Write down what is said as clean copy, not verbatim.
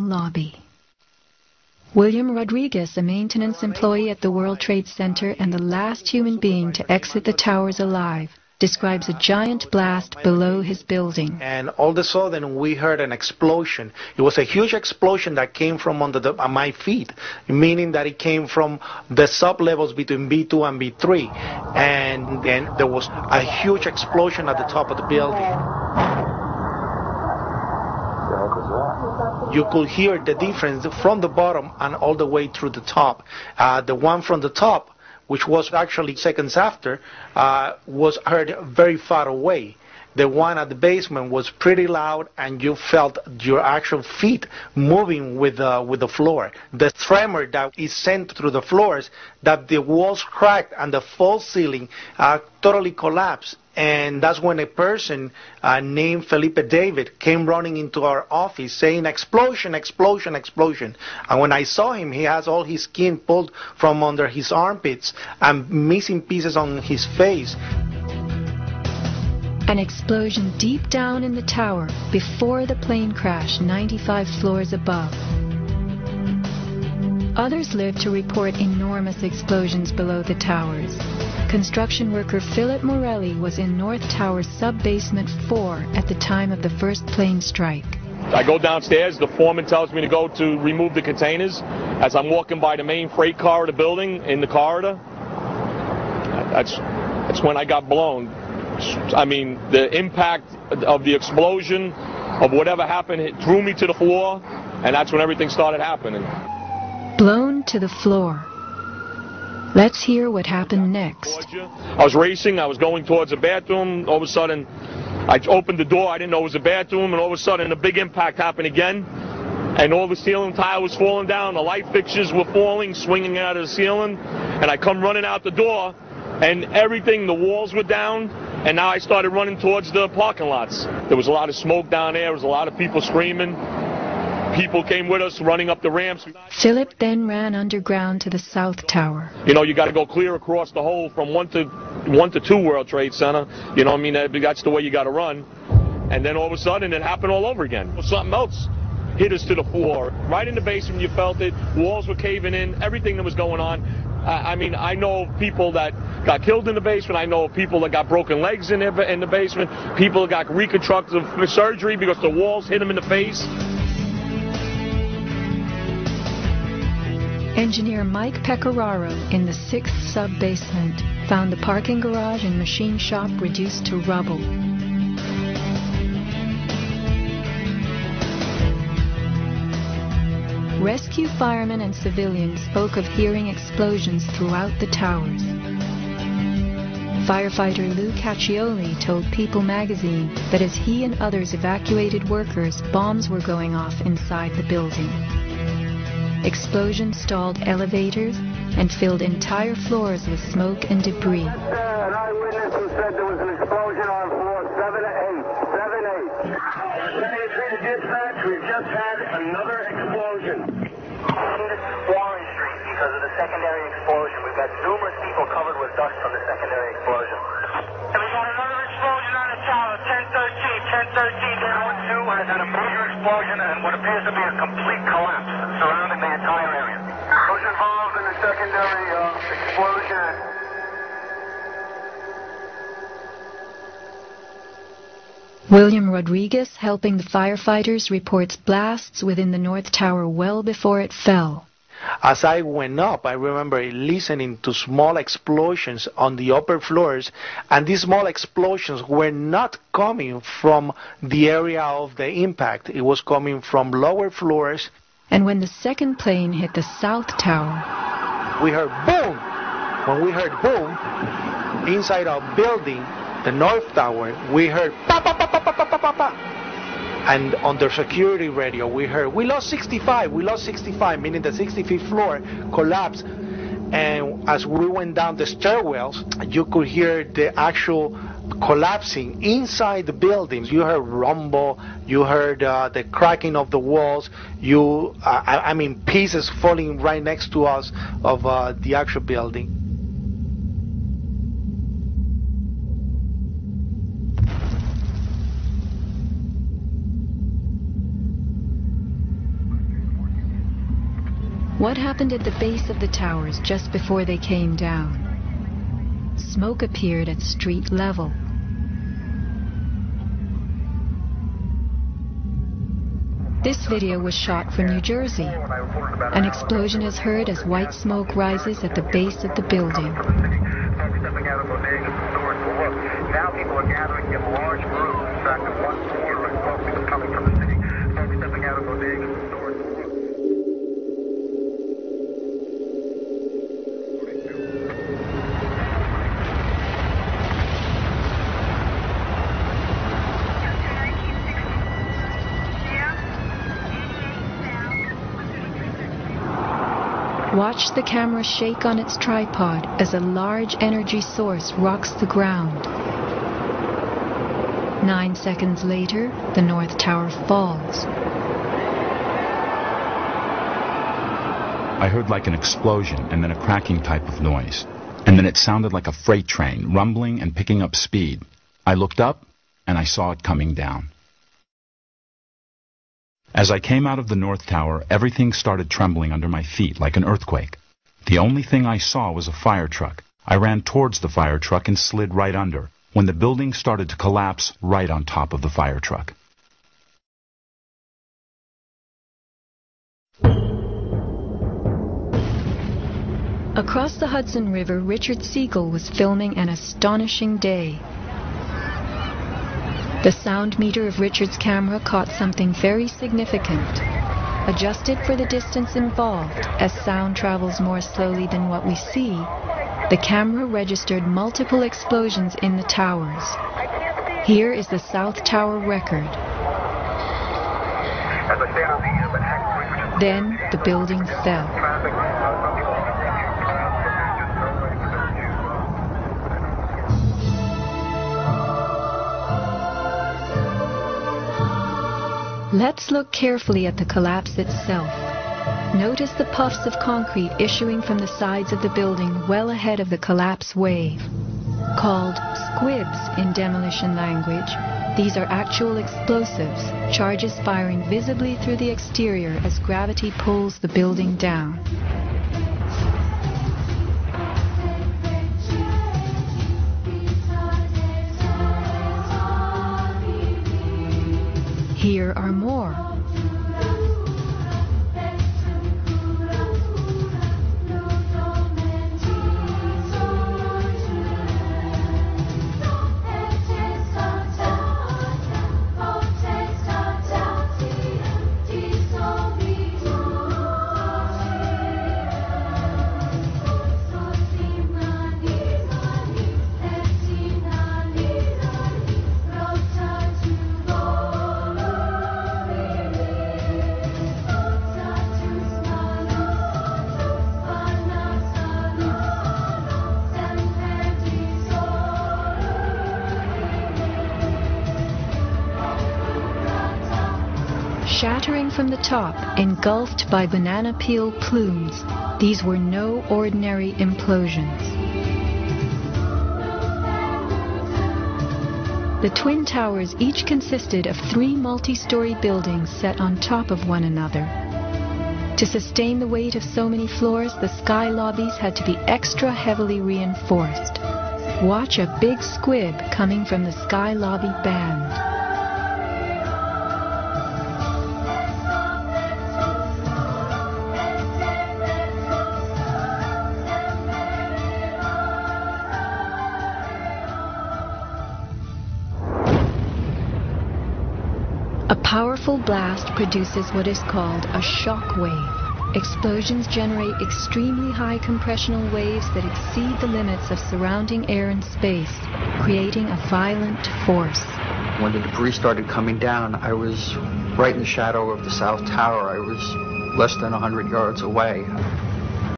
lobby. William Rodriguez, a maintenance employee at the World Trade Center and the last human being to exit the towers alive, describes a giant blast below his building. And all of a sudden we heard an explosion. It was a huge explosion that came from under my feet, meaning that it came from the sub-levels between B2 and B3. And then there was a huge explosion at the top of the building. You could hear the difference from the bottom and all the way through the top. The one from the top, which was actually seconds after, was heard very far away. The one at the basement was pretty loud, and you felt your actual feet moving with the floor. The tremor that is sent through the floors, that the walls cracked and the false ceiling totally collapsed. And that's when a person named Felipe David came running into our office saying, "Explosion, explosion, explosion." And when I saw him, he has all his skin pulled from under his armpits and missing pieces on his face. An explosion deep down in the tower before the plane crashed 95 floors above. Others lived to report enormous explosions below the towers. Construction worker Philip Morelli was in North Tower's sub-basement 4 at the time of the first plane strike. I go downstairs, the foreman tells me to go to remove the containers. As I'm walking by the main freight car of the building, in the corridor, that's when I got blown. I mean, the impact of the explosion, of whatever happened, it threw me to the floor, and that's when everything started happening. Blown to the floor. Let's hear what happened next. I was racing, I was going towards the bathroom. All of a sudden, I opened the door, I didn't know it was a bathroom, and all of a sudden a big impact happened again. And all the ceiling tile was falling down, the light fixtures were falling, swinging out of the ceiling. And I come running out the door, and everything, the walls were down, and now I started running towards the parking lots. There was a lot of smoke down there, there was a lot of people screaming. People came with us running up the ramps. Philip then ran underground to the South Tower. You know, you got to go clear across the whole from 1 to 2 World Trade Center. You know what I mean? That's the way you got to run. And then all of a sudden it happened all over again. Something else hit us to the floor. Right in the basement, you felt it. Walls were caving in, everything that was going on. I mean, I know of people that got killed in the basement. I know of people that got broken legs in the basement. People that got reconstructive surgery because the walls hit them in the face. Engineer Mike Pecoraro in the 6th sub-basement found the parking garage and machine shop reduced to rubble. Rescue firemen and civilians spoke of hearing explosions throughout the towers. Firefighter Lou Caccioli told People magazine that as he and others evacuated workers, bombs were going off inside the building. Explosions stalled elevators and filled entire floors with smoke and debris. An eyewitness who said there was an explosion on floor 7-8. 7-8. Dispatch, we've just had another explosion. Warren Street because of the secondary explosion. We've got numerous people covered with dust from the secondary explosion. And we got another explosion on the tower, 1013. 1013 down 2 has had a major explosion and what appears to be a complete collapse surrounding the entire area. Who's involved in the secondary explosion? William Rodriguez, helping the firefighters, reports blasts within the North Tower well before it fell. As I went up, I remember listening to small explosions on the upper floors, and these small explosions were not coming from the area of the impact. It was coming from lower floors. And when the second plane hit the South Tower, we heard boom. When we heard boom, inside our building, the North Tower, we heard pa pa pa pa pa pa pa pa. And on the security radio, we heard, we lost 65, meaning the 65th floor collapsed. And as we went down the stairwells, you could hear the actual collapsing inside the buildings. You heard rumble, you heard the cracking of the walls, I mean pieces falling right next to us of the actual building. What happened at the base of the towers just before they came down? Smoke appeared at street level. This video was shot from New Jersey. An explosion is heard as white smoke rises at the base of the building. Now people are gathering in large groups. In fact, at one corner, smoke was coming from the city. Smoke stepping out of bodegas and stores. Watch the camera shake on its tripod as a large energy source rocks the ground. 9 seconds later, the North Tower falls. I heard like an explosion and then a cracking type of noise. And then it sounded like a freight train, rumbling and picking up speed. I looked up and I saw it coming down. As I came out of the North Tower, everything started trembling under my feet like an earthquake. The only thing I saw was a fire truck. I ran towards the fire truck and slid right under, when the building started to collapse right on top of the fire truck. Across the Hudson River, Richard Siegel was filming an astonishing day. The sound meter of Richard's camera caught something very significant. Adjusted for the distance involved, as sound travels more slowly than what we see, the camera registered multiple explosions in the towers. Here is the South Tower record. Then the building fell. Let's look carefully at the collapse itself. Notice the puffs of concrete issuing from the sides of the building well ahead of the collapse wave. Called squibs in demolition language, these are actual explosives, charges firing visibly through the exterior as gravity pulls the building down. Here are more. Shattering from the top, engulfed by banana peel plumes, these were no ordinary implosions. The Twin Towers each consisted of 3 multi-story buildings set on top of one another. To sustain the weight of so many floors, the sky lobbies had to be extra heavily reinforced. Watch a big squib coming from the sky lobby band. A powerful blast produces what is called a shock wave. Explosions generate extremely high compressional waves that exceed the limits of surrounding air and space, creating a violent force. When the debris started coming down, I was right in the shadow of the South Tower. I was less than 100 yards away.